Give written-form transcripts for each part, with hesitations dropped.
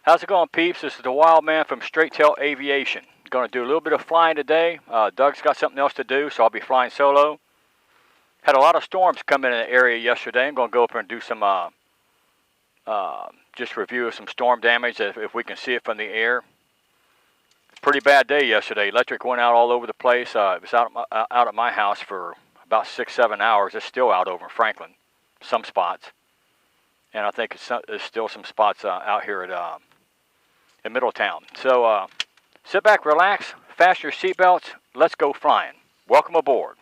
How's it going, peeps? This is the Wild Man from Straight Tail Aviation. Going to do a little bit of flying today. Doug's got something else to do, so I'll be flying solo. Had a lot of storms come in the area yesterday. I'm going to go up here and do some just review of some storm damage if we can see it from the air. Pretty bad day yesterday. Electric went out all over the place. It was out at my house for about 6-7 hours. It's still out over in Franklin, some spots. And I think there's still some spots out here in Middletown. So sit back, relax, fasten your seatbelts, let's go flying. Welcome aboard.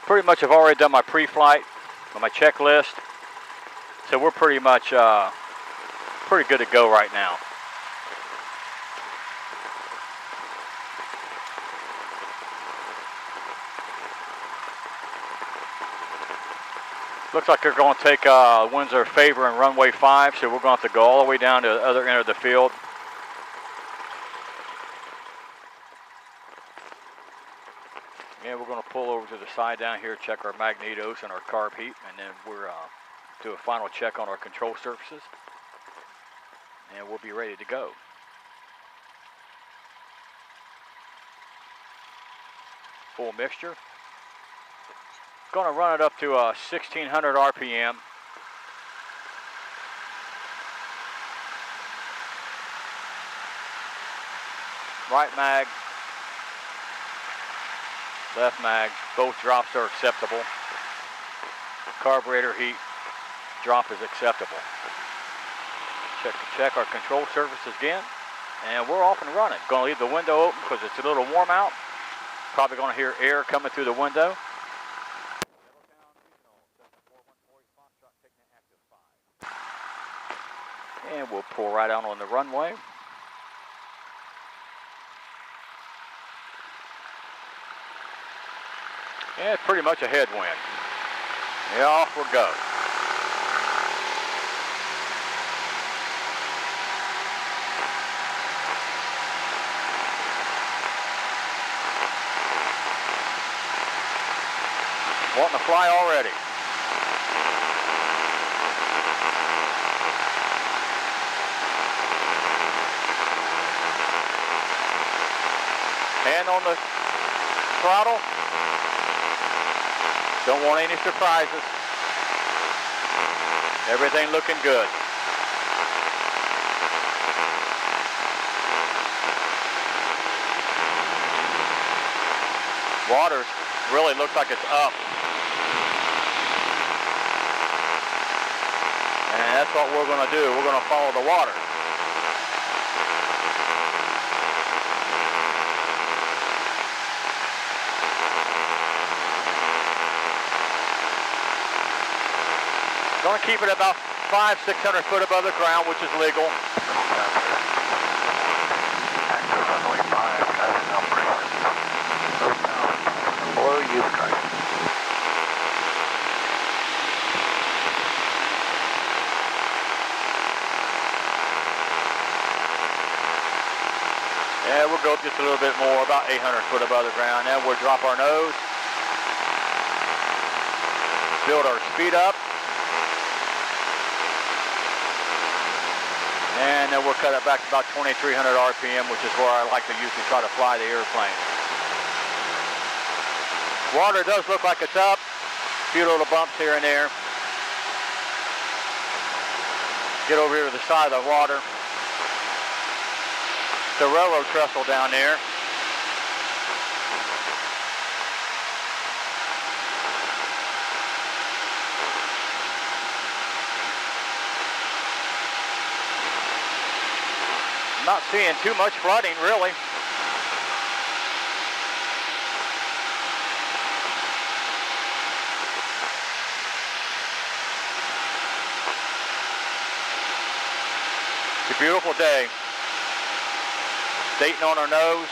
Pretty much have already done my pre-flight on my checklist, so we're pretty much pretty good to go right now. Looks like they're going to take winds are favoring runway 5, so we're going to have to go all the way down to the other end of the field. And we're going to pull over to the side down here, check our magnetos and our carb heat, and then we're do a final check on our control surfaces, and we'll be ready to go. Full mixture. Going to run it up to 1600 RPM. Right mag, left mag, both drops are acceptable. Carburetor heat drop is acceptable. Check our control surfaces again, and we're off and running. Going to leave the window open because it's a little warm out. Probably going to hear air coming through the window. And we'll pull right out on the runway. And it's pretty much a headwind. Yeah, off we go. Wanting to fly already. Hand on the throttle. Don't want any surprises. Everything looking good. Water really looks like it's up. And that's what we're going to do. We're going to follow the water. Going to keep it about 500-600 foot above the ground, which is legal. Below you, guys. Yeah, we'll go up just a little bit more, about 800 foot above the ground. Now we'll drop our nose, build our speed up, and then we'll cut it back to about 2300 RPM, which is where I like to usually try to fly the airplane. Water does look like it's up. A few little bumps here and there. Get over here to the side of the water. The railroad trestle down there. Not seeing too much flooding, really. Beautiful day. Dayton on our nose.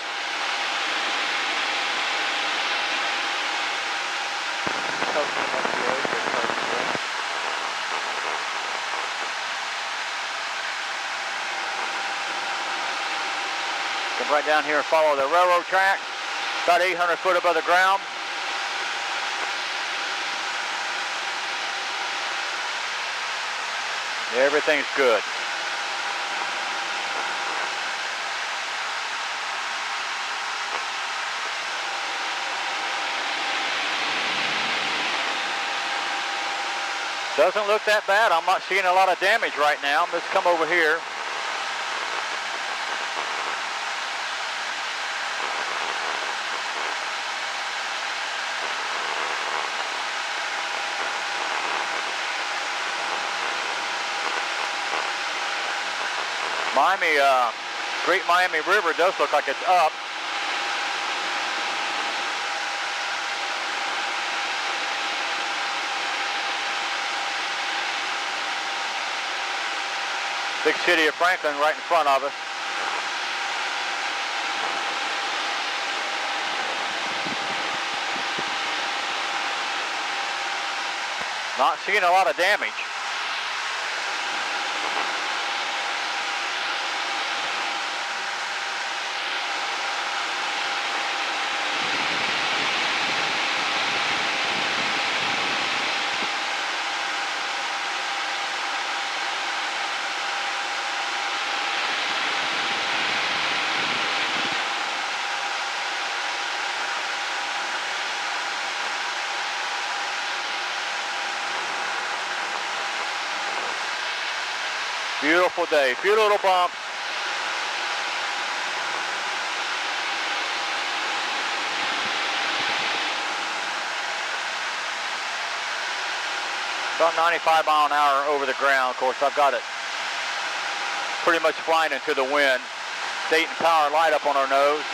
Come right down here and follow the railroad track. About 800 foot above the ground. Everything's good. Doesn't look that bad. I'm not seeing a lot of damage right now. Let's come over here. Great Miami River does look like it's up. Big city of Franklin right in front of us. Not seeing a lot of damage. Beautiful day, few little bumps. About 95 mile an hour over the ground. Of course, I've got it pretty much flying into the wind. Dayton Power light up on our nose.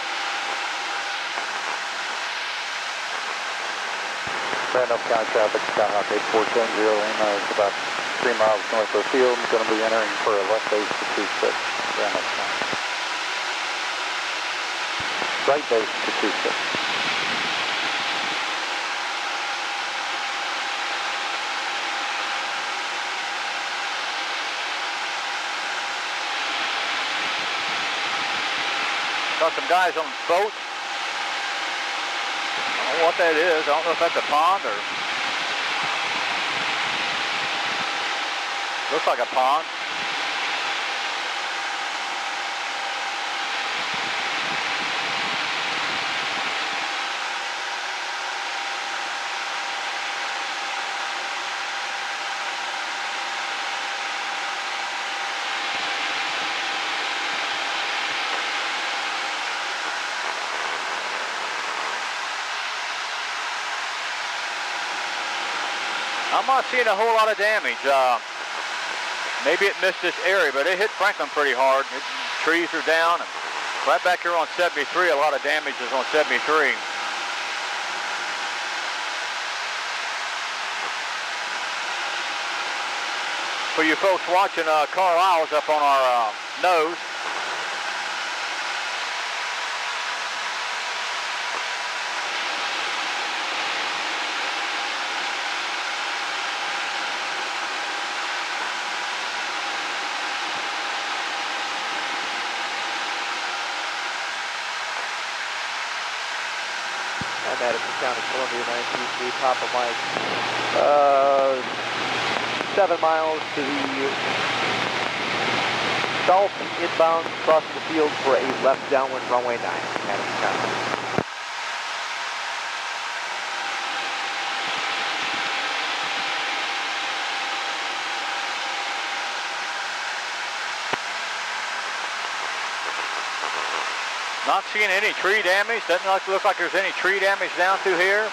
Randolph County traffic, Skyhawk 8470, Lima is about 3 miles north of the field. I'm going to be entering for a left base to 26, Randolph County. Right base to 26. Got some guys on boats. I don't know what that is. I don't know if that's a pond or... Looks like a pond. I'm not seeing a whole lot of damage. Maybe it missed this area, but it hit Franklin pretty hard. Trees are down. And right back here on 73, a lot of damage is on 73. For you folks watching, Carlisle's up on our nose. Madison County, Columbia 923, Papa Mike. 7 miles to the south, inbound, crossing the field for a left downwind runway 9, Madison County. Not seeing any tree damage. Doesn't look like there's any tree damage down through here.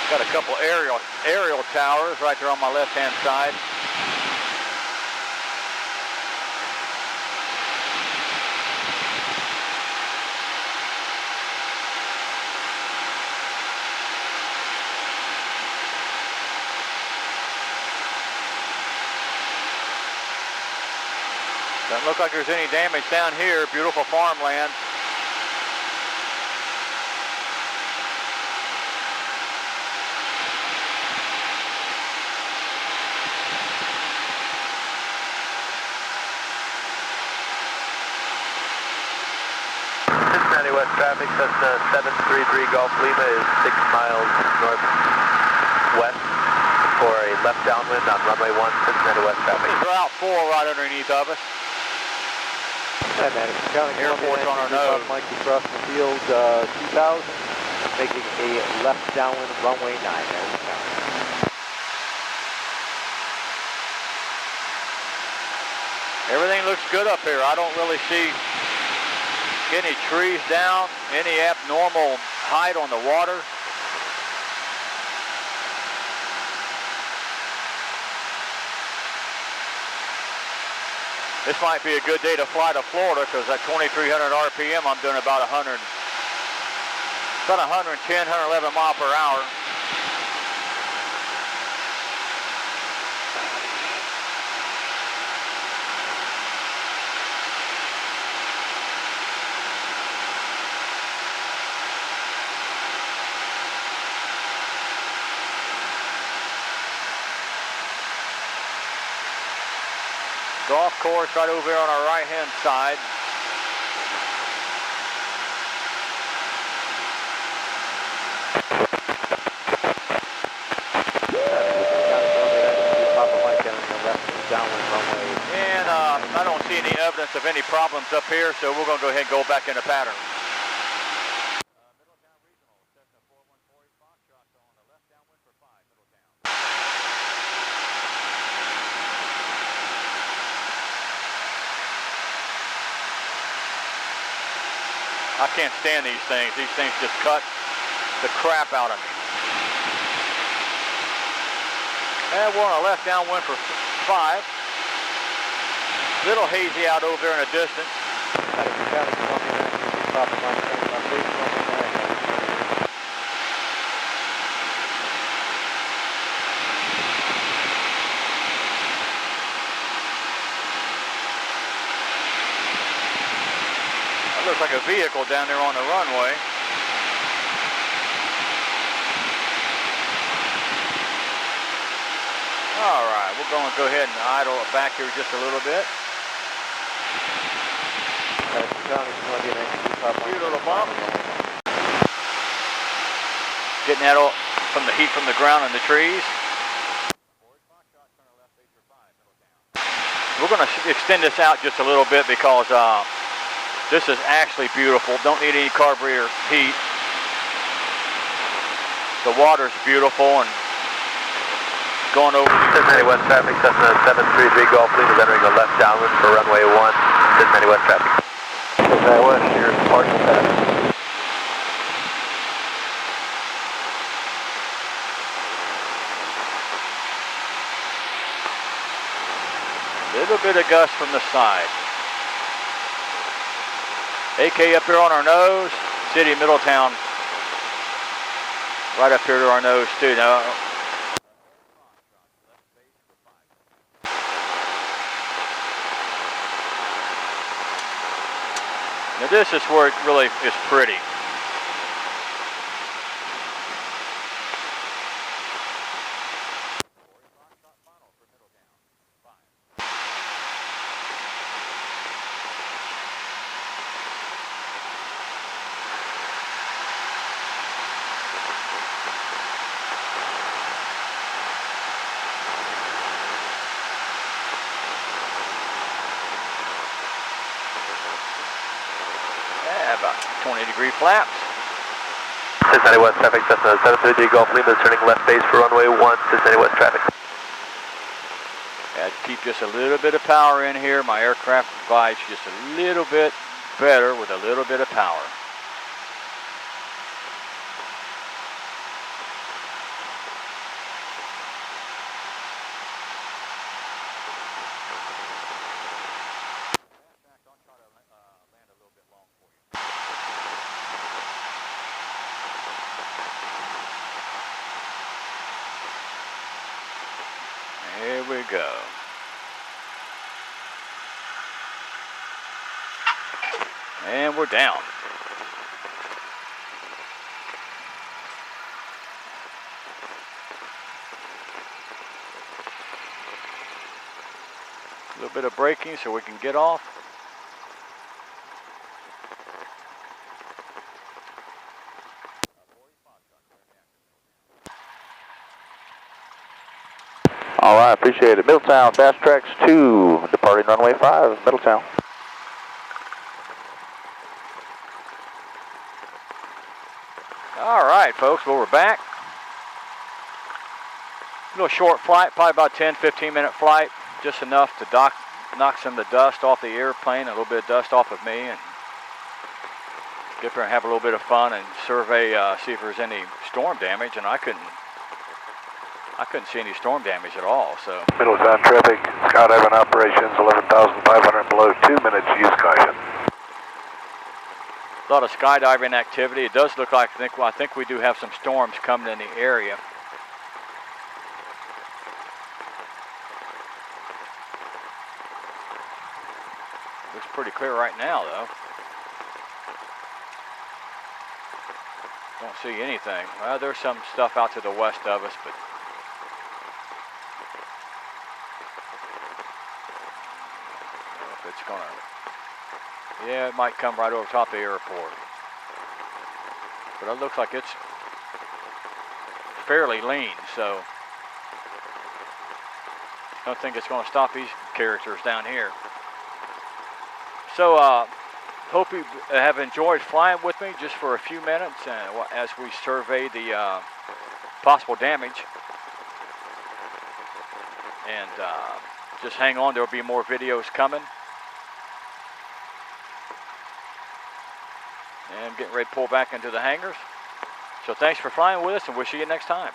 Got a couple aerial towers right there on my left-hand side. Doesn't look like there's any damage down here. Beautiful farmland. Cincinnati West traffic, Cessna 733 Golf Lima is 6 miles northwest for a left downwind on runway 1, Cincinnati West traffic. There's Route 4 right underneath of us. Hey, Madison County, Airport's on our nose. Mikey crossing the field 2000, making a left downwind runway 9, Madison County. Everything looks good up here. I don't really see any trees down, any abnormal height on the water. This might be a good day to fly to Florida because at 2,300 RPM, I'm doing about 110, 111 mile per hour. Golf course right over here on our right-hand side. And I don't see any evidence of any problems up here, so we're going to go ahead and go back into pattern. I can't stand these things. These things just cut the crap out of me. And we're on a left downwind for 5. Little hazy out over there in the distance. Looks like a vehicle down there on the runway. All right, we're going to go ahead and idle it back here just a little bit. Beautiful bump. Getting that all from the heat from the ground and the trees. We're going to extend this out just a little bit because this is actually beautiful. Don't need any carburetor heat. The water's beautiful and going over. Cincinnati West traffic, Cessna 733 Golf Lima is entering a left downwind for runway 1, Cincinnati West traffic. Cincinnati West, here's partial pass. Little bit of gust from the side. AK up here on our nose, City of Middletown right up here to our nose too. Now, this is where it really is pretty. About 20-degree flaps. Cincinnati West traffic, Cessna 733 Golf Lima is turning left base for runway 1, Cincinnati West traffic. Had to keep just a little bit of power in here. My aircraft provides just a little bit better with a little bit of power. Here we go. And we're down. A little bit of braking so we can get off. All right, appreciate it. Middletown, Bass Tracks 2, departing runway 5, Middletown. All right, folks, well, we're back. A little short flight, probably about 10-15 minute flight, just enough to knock some of the dust off the airplane, a little bit of dust off of me, and get up there and have a little bit of fun and survey, see if there's any storm damage, and I couldn't see any storm damage at all, so. Middletown traffic, skydiving operations, 11,500 below, 2 minutes, use caution. A lot of skydiving activity. It does look like, I think we do have some storms coming in the area. Looks pretty clear right now, though. Don't see anything. Well, there's some stuff out to the west of us, but if it's gonna, yeah, it might come right over top of the airport. But it looks like it's fairly lean, so I don't think it's going to stop these characters down here. So, hope you have enjoyed flying with me just for a few minutes as we survey the possible damage. And just hang on, there will be more videos coming. And I'm getting ready to pull back into the hangars. So thanks for flying with us, and we'll see you next time.